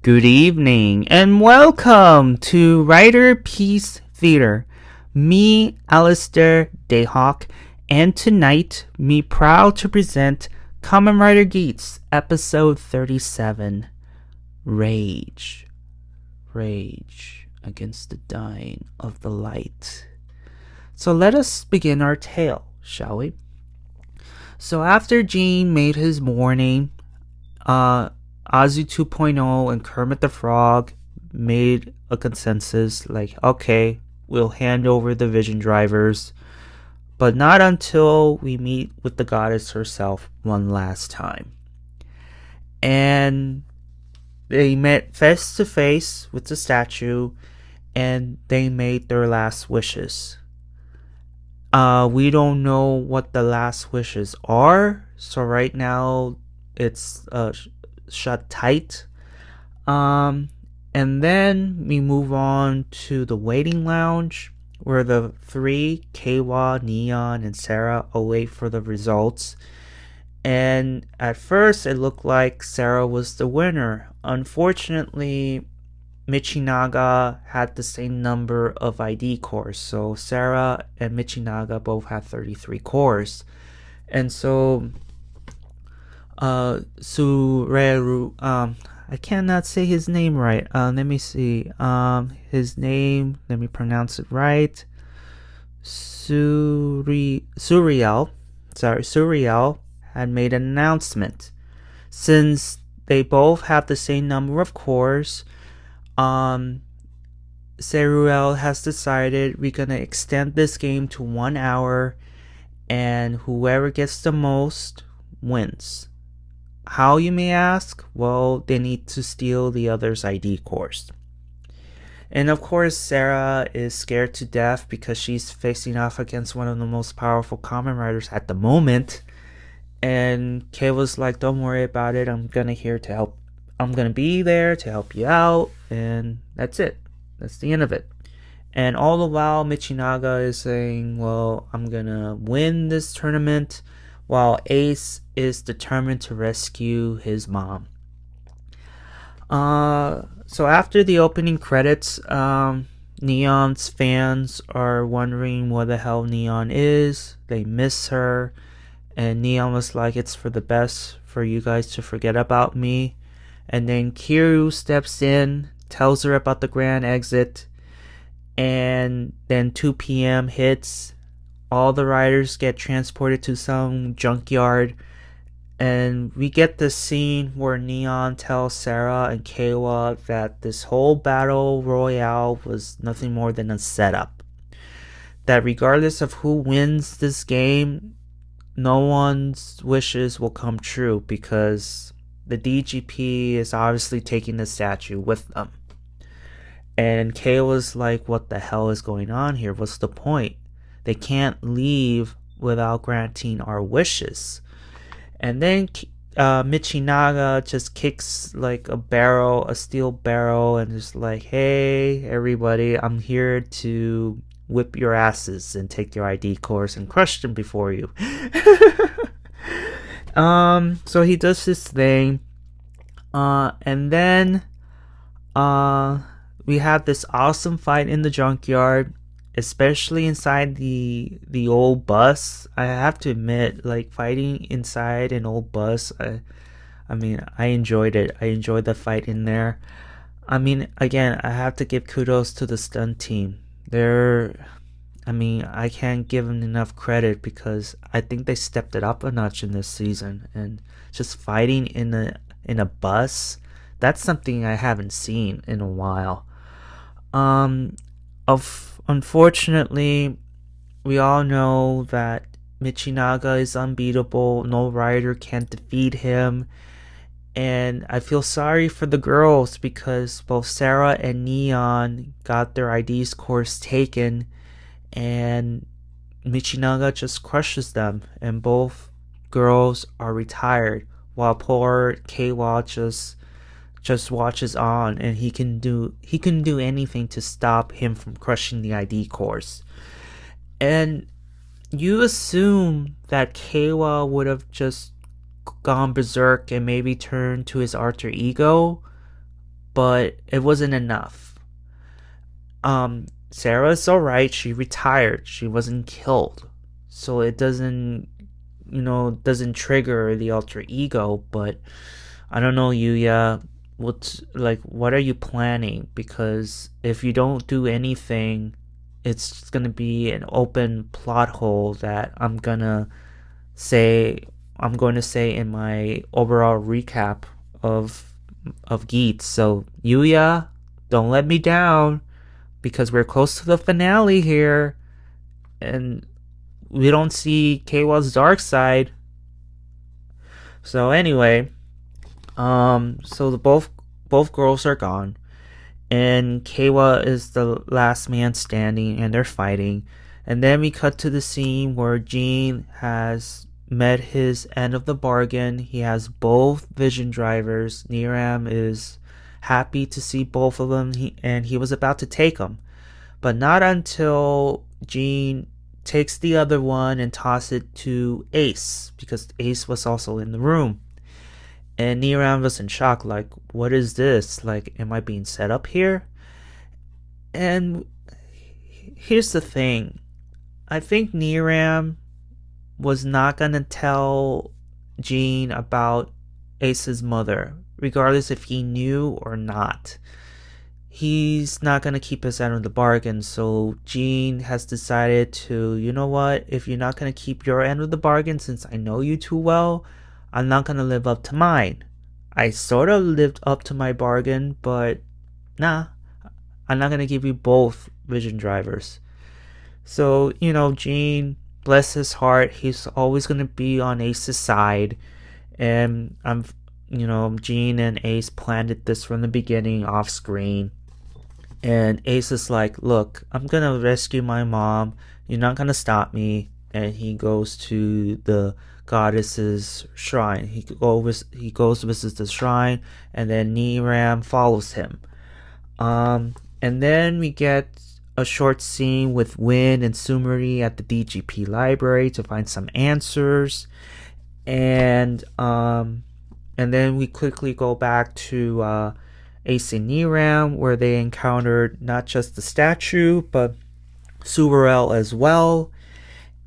Good evening and welcome to Riderpiece Theater. Me, Alistair Dayhawk, and tonight, me proud to present Kamen Rider Geats, episode 37, Rage. Rage against the dying of the light. So let us begin our tale, shall we? So after Gene made his warning, Azu 2.0 and Kermit the Frog made a consensus like, okay, we'll hand over the vision drivers, but not until we meet with the goddess herself one last time. And they met face to face with the statue and they made their last wishes. We don't know what the last wishes are, so right now it's shut tight. And then we move on to the waiting lounge where the three, Keiwa, Neon, and Sarah, await for the results. And at first it looked like Sarah was the winner. Unfortunately, Michinaga had the same number of ID cores, so Sarah and Michinaga both had 33 cores. And so Sureru, I cannot say his name right. Let me see. His name, let me pronounce it right. Suriel had made an announcement. Since they both have the same number of cores, Suriel has decided we're gonna extend this game to 1 hour, and whoever gets the most wins. How, you may ask? Well, they need to steal the other's ID cores. And of course, Sarah is scared to death because she's facing off against one of the most powerful Kamen Riders at the moment. And Keiwa's like, don't worry about it, I'm gonna be there to help you out, and that's it. That's the end of it. And all the while, Michinaga is saying, well, I'm gonna win this tournament, while Ace is determined to rescue his mom. So after the opening credits, Neon's fans are wondering what the hell Neon is. They miss her. And Neon was like, it's for the best for you guys to forget about me. And then Kiru steps in, tells her about the grand exit. And then 2 p.m. hits. All the riders get transported to some junkyard, and we get the scene where Neon tells Sarah and Keiwa that this whole battle royale was nothing more than a setup. That regardless of who wins this game, no one's wishes will come true because the DGP is obviously taking the statue with them. And Keiwa's like, what the hell is going on here? What's the point? They can't leave without granting our wishes. And then Michinaga just kicks like a steel barrel, and is like, hey, everybody, I'm here to whip your asses and take your ID cores and crush them before you. So he does his thing. And then we have this awesome fight in the junkyard, especially inside the old bus. I have to admit, like, fighting inside an old bus, I mean, I enjoyed it. I enjoyed the fight in there. I mean, again, I have to give kudos to the stunt team. I can't give them enough credit because I think they stepped it up a notch in this season. And just fighting in a bus, that's something I haven't seen in a while. Unfortunately, we all know that Michinaga is unbeatable. No rider can defeat him. And I feel sorry for the girls because both Sarah and Neon got their IDs cores taken, and Michinaga just crushes them, and both girls are retired, while poor Keiwa just watches on, and he can do anything to stop him from crushing the ID cores. And you assume that Keiwa would have just gone berserk and maybe turned to his alter ego, but it wasn't enough. Sarah's alright, she retired, she wasn't killed. So it doesn't trigger the alter ego, but I don't know, Yuya, what are you planning? Because if you don't do anything, it's gonna be an open plot hole that say I'm going to say in my overall recap of Geats. So Yuya, don't let me down because we're close to the finale here, and we don't see Keiwa's dark side. So anyway, so both girls are gone, and Keiwa is the last man standing, and they're fighting. And then we cut to the scene where Gene has met his end of the bargain. He has both vision drivers. Niram is happy to see both of them, and he was about to take them, but not until Gene takes the other one and tosses it to Ace, because Ace was also in the room. And Niram was in shock, like, what is this? Like, am I being set up here? And here's the thing. I think Niram was not gonna tell Gene about Ace's mother, regardless if he knew or not. He's not gonna keep his end of the bargain, so Gene has decided to, you know what, if you're not gonna keep your end of the bargain, since I know you too well, I'm not gonna live up to mine. I sort of lived up to my bargain, but nah, I'm not gonna give you both vision drivers. So, Gene, bless his heart, he's always gonna be on Ace's side, and Gene and Ace planned this from the beginning off screen. And Ace is like, look, I'm gonna rescue my mom, you're not gonna stop me. And he goes to the goddess's shrine. He goes visits the shrine, and then Niram follows him. And then we get a short scene with Win and Sumeri at the DGP library to find some answers. And then we quickly go back to Ace and Niram, where they encountered not just the statue, but Suvarel as well.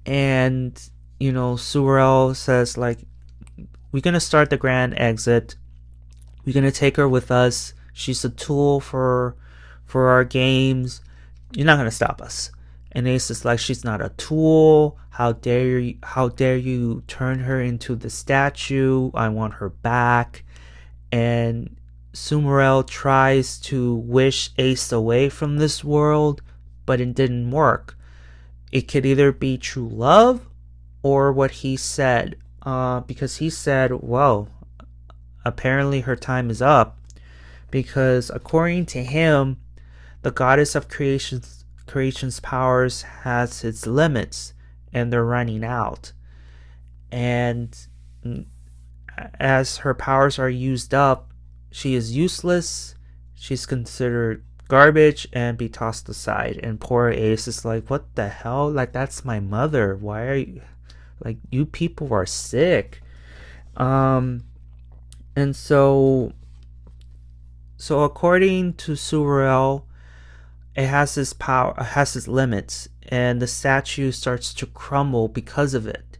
And, Suvarel says, like, we're going to start the grand exit. We're going to take her with us. She's a tool for our games. You're not going to stop us. And Ace is like, she's not a tool. How dare you turn her into the statue? I want her back. And Sumarel tries to wish Ace away from this world, but it didn't work. It could either be true love or what he said, because he said, well, apparently her time is up, because according to him, the goddess of creation's powers has its limits, and they're running out. And as her powers are used up, she is useless, she's considered garbage and be tossed aside. And poor Ace is like, what the hell? Like, that's my mother. Why are you, like, you people are sick. And so according to Surreal, it has its power, it has its limits, and the statue starts to crumble because of it.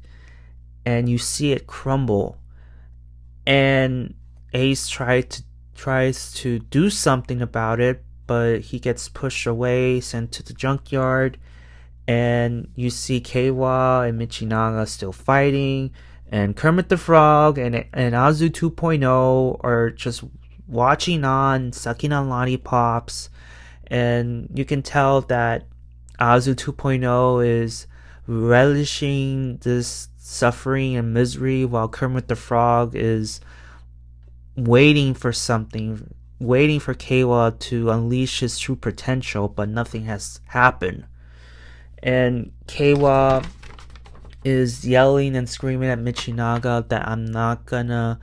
And you see it crumble, and Ace tries to do something about it, but he gets pushed away, sent to the junkyard. And you see Keiwa and Michinaga still fighting, and Kermit the Frog and Azu 2.0 are just watching on, sucking on lollipops. And you can tell that Azu 2.0 is relishing this suffering and misery, while Kermit the Frog is waiting for something, waiting for Keiwa to unleash his true potential, but nothing has happened. And Keiwa is yelling and screaming at Michinaga that I'm not gonna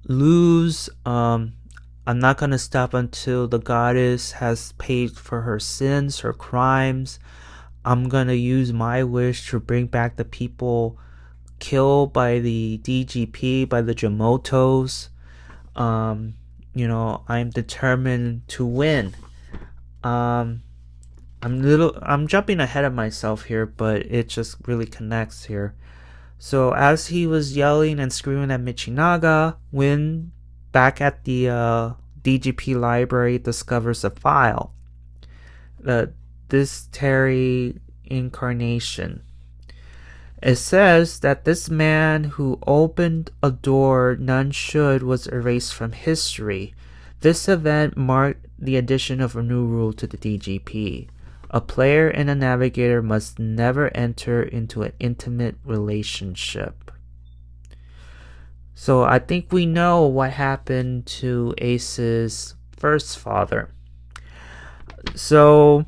lose. I'm not gonna stop until the goddess has paid for her sins, her crimes. I'm gonna use my wish to bring back the people killed by the DGP, by the Jamotos. I'm determined to win. Um, I'm jumping ahead of myself here, but it just really connects here. So as he was yelling and screaming at Michinaga, Win, back at the DGP library, discovers a file. This Terry incarnation. It says that this man who opened a door none should was erased from history. This event marked the addition of a new rule to the DGP. A player and a navigator must never enter into an intimate relationship. So I think we know what happened to Ace's first father. So,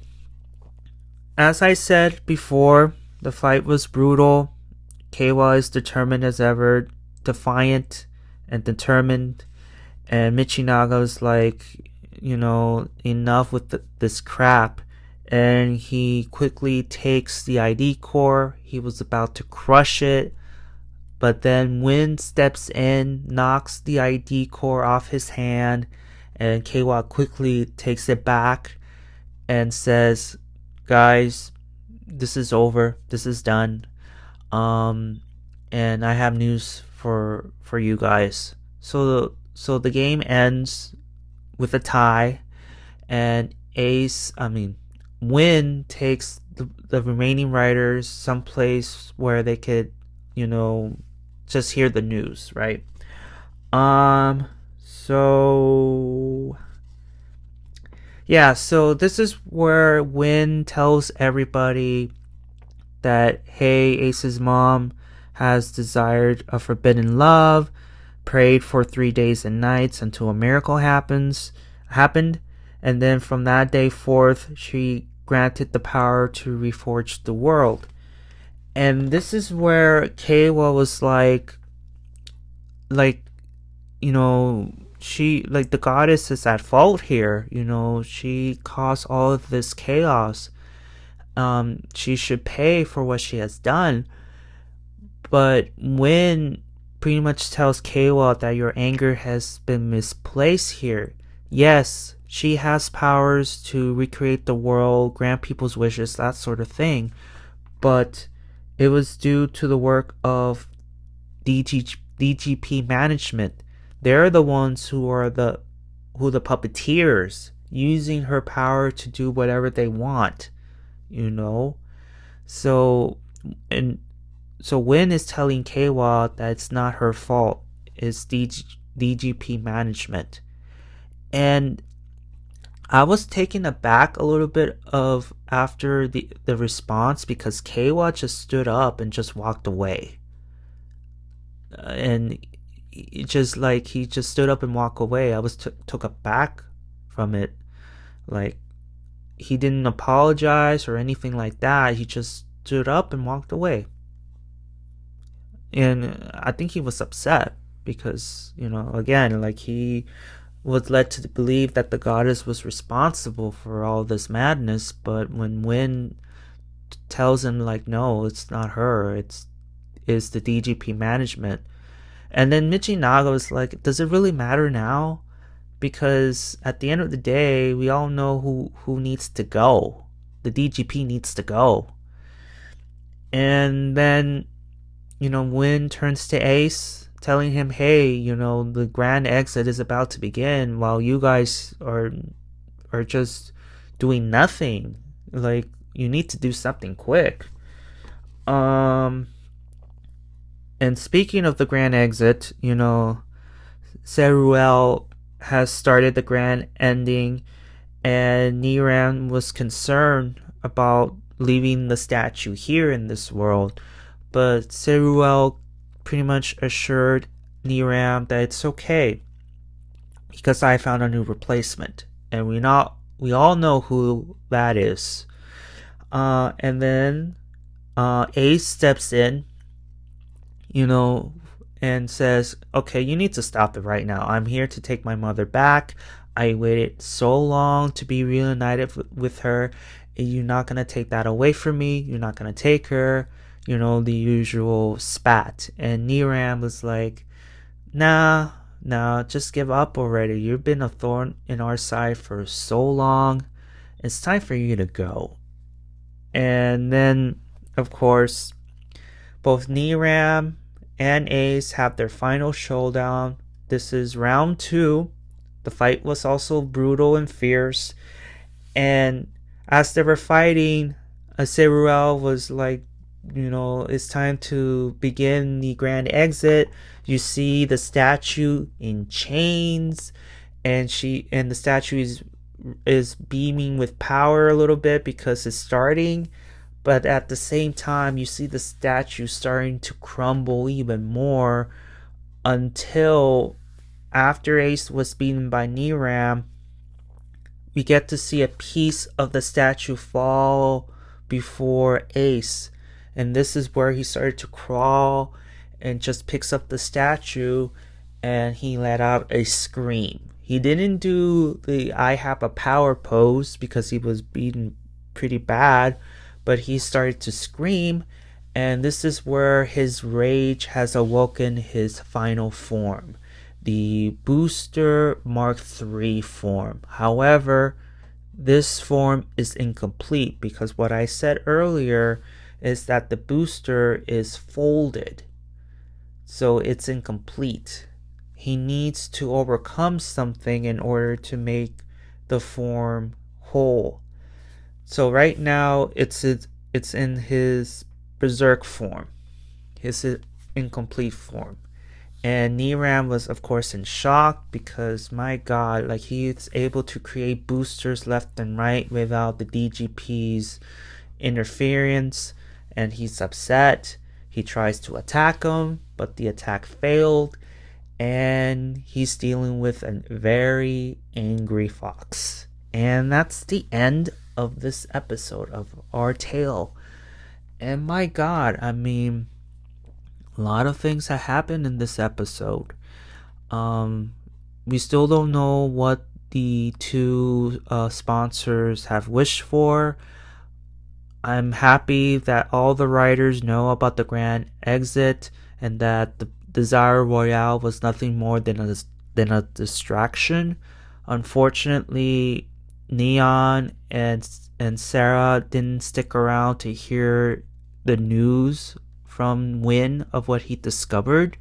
as I said before, the fight was brutal. Keiwa is determined as ever, defiant and determined. And Michinaga like, enough with this crap. And he quickly takes the ID core. He was about to crush it. But then Win steps in, knocks the ID core off his hand. And Keiwa quickly takes it back and says, guys, this is over. This is done. And I have news for you guys. So the game ends with a tie, and Win takes the remaining riders someplace where they could, just hear the news, right? So yeah, so this is where Win tells everybody that, hey, Ace's mom has desired a forbidden love, prayed for 3 days and nights until a miracle happened, and then from that day forth, she granted the power to reforge the world. And this is where Keiwa was she, the goddess is at fault here. She caused all of this chaos. She should pay for what she has done. But Win pretty much tells Keiwa that your anger has been misplaced here. Yes, she has powers to recreate the world, grant people's wishes, that sort of thing. But it was due to the work of DGP management. They're the ones who are the puppeteers, using her power to do whatever they want, So Win is telling Keiwa that it's not her fault. It's DGP management. And I was taken aback a little bit after the response, because Keiwa just stood up and just walked away. And he just stood up and walked away. I was took aback from it. He didn't apologize or anything like that. He just stood up and walked away. And I think he was upset because, again, he was led to believe that the goddess was responsible for all this madness. But when Win tells him, no, it's not her, it's the DGP management. And then Michinaga was like, does it really matter now? Because at the end of the day, we all know who needs to go. The DGP needs to go. And then, Win turns to Ace, telling him, hey, the grand exit is about to begin while you guys are just doing nothing. You need to do something quick. And speaking of the grand exit, Desire Royale has started the grand ending, and Niram was concerned about leaving the statue here in this world, but Desire Royale pretty much assured Niram that it's okay because I found a new replacement, and we all know who that is. And then Ace steps in, and says, okay, you need to stop it right now. I'm here to take my mother back. I waited so long to be reunited with her. You're not going to take that away from me. You're not going to take her. The usual spat. And Niram was like, nah, Now just give up already. You've been a thorn in our side for so long. It's time for you to go. And then, of course, both Niram and Ace have their final showdown. This is round 2. The fight was also brutal and fierce. And as they were fighting, Desire Royale was like, it's time to begin the grand exit. You see the statue in chains, and the statue is beaming with power a little bit because it's starting. But at the same time, you see the statue starting to crumble even more until after Ace was beaten by Niram, we get to see a piece of the statue fall before Ace. And this is where he started to crawl and just picks up the statue, and he let out a scream. He didn't do the I have a power pose because he was beaten pretty bad, but he started to scream, and this is where his rage has awoken his final form, the Booster Mark III form. However, this form is incomplete because what I said earlier is that the booster is folded, so it's incomplete. He needs to overcome something in order to make the form whole. So right now it's in his berserk form, his incomplete form. And Niram was of course in shock because my god, like he's able to create boosters left and right without the DGP's interference, and he's upset. He tries to attack him, but the attack failed, and he's dealing with a very angry fox. And that's the end of this episode of our tale. And my god, I mean, a lot of things have happened in this episode. We still don't know what the two sponsors have wished for. I'm happy that all the writers know about the grand exit and that the Desire Royale was nothing more than a distraction. Unfortunately, Neon and Sarah didn't stick around to hear the news from Win of what he discovered.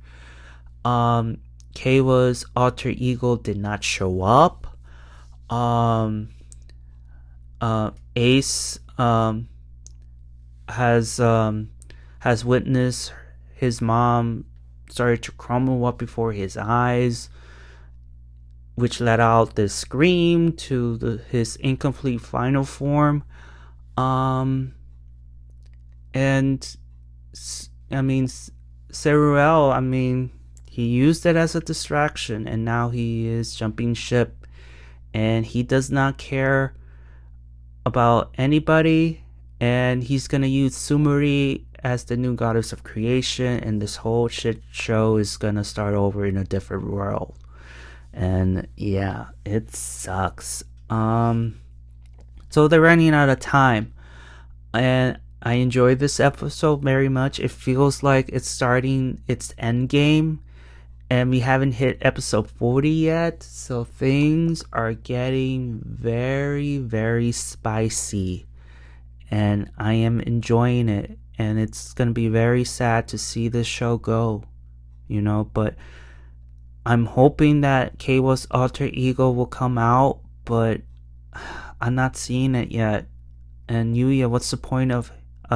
Keiwa's alter ego did not show up. Ace has witnessed his mom started to crumble up before his eyes, which let out this scream to his incomplete final form. And I mean, Ceruel, I mean, he used it as a distraction, and now he is jumping ship, and he does not care about anybody, and he's gonna use Sumeri as the new goddess of creation, and this whole shit show is gonna start over in a different world. And yeah, it sucks. So they're running out of time, and I enjoyed this episode very much. It feels like it's starting its end game, and we haven't hit episode 40 yet, so things are getting very, very spicy, and I am enjoying it. And it's gonna be very sad to see this show go, but I'm hoping that Keiwa's alter ego will come out, but I'm not seeing it yet. And Yuya, what's the point of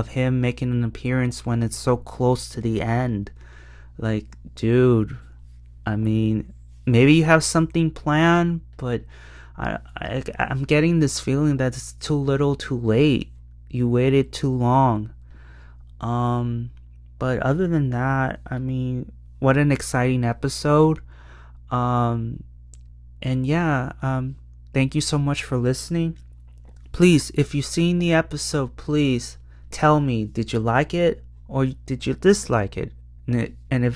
him making an appearance when it's so close to the end? Like, dude, I mean, maybe you have something planned, but I'm getting this feeling that it's too little too late. You waited too long. But other than that, I mean, what an exciting episode. And yeah, thank you so much for listening. Please, if you've seen the episode, please tell me, did you like it or did you dislike it? And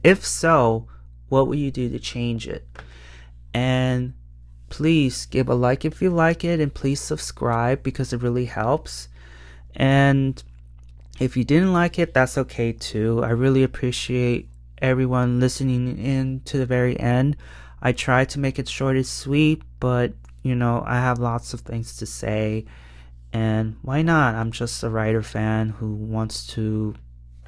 if so, what will you do to change it? And please give a like if you like it, and please subscribe because it really helps. And if you didn't like it, that's okay too. I really appreciate everyone listening in to the very end. I tried to make it short and sweet, but I have lots of things to say, and why not? I'm just a writer fan who wants to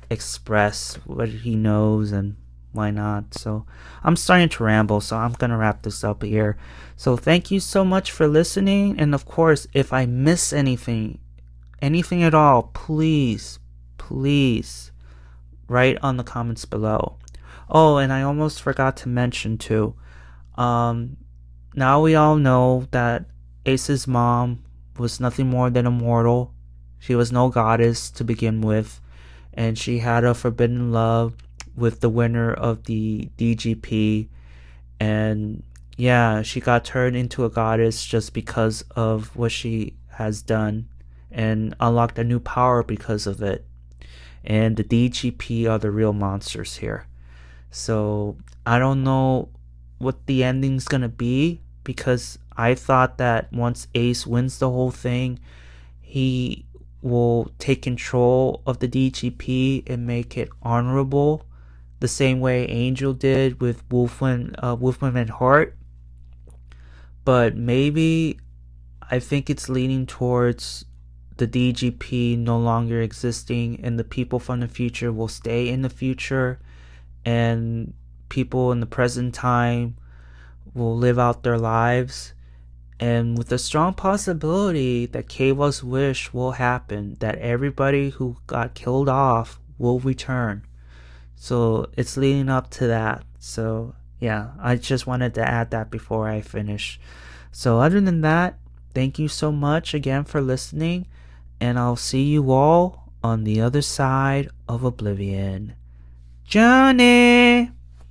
express what he knows, and why not? So I'm starting to ramble, so I'm gonna wrap this up here. So thank you so much for listening, and of course, if I miss anything at all, please write on the comments below. Oh, and I almost forgot to mention too. Um, Now we all know that Ace's mom was nothing more than a mortal. She was no goddess to begin with, and she had a forbidden love with the winner of the DGP, and yeah, she got turned into a goddess just because of what she has done and unlocked a new power because of it. And the DGP are the real monsters here. So I don't know what the ending's gonna be, because I thought that once Ace wins the whole thing, he will take control of the DGP and make it honorable, the same way Angel did with Wolfman and Hart. But maybe I think it's leaning towards the DGP no longer existing, and the people from the future will stay in the future, and people in the present time will live out their lives, and with a strong possibility that Keiwa's wish will happen, that everybody who got killed off will return. So it's leading up to that. So yeah, I just wanted to add that before I finish. So other than that, thank you so much again for listening, and I'll see you all on the other side of Oblivion. Johnny!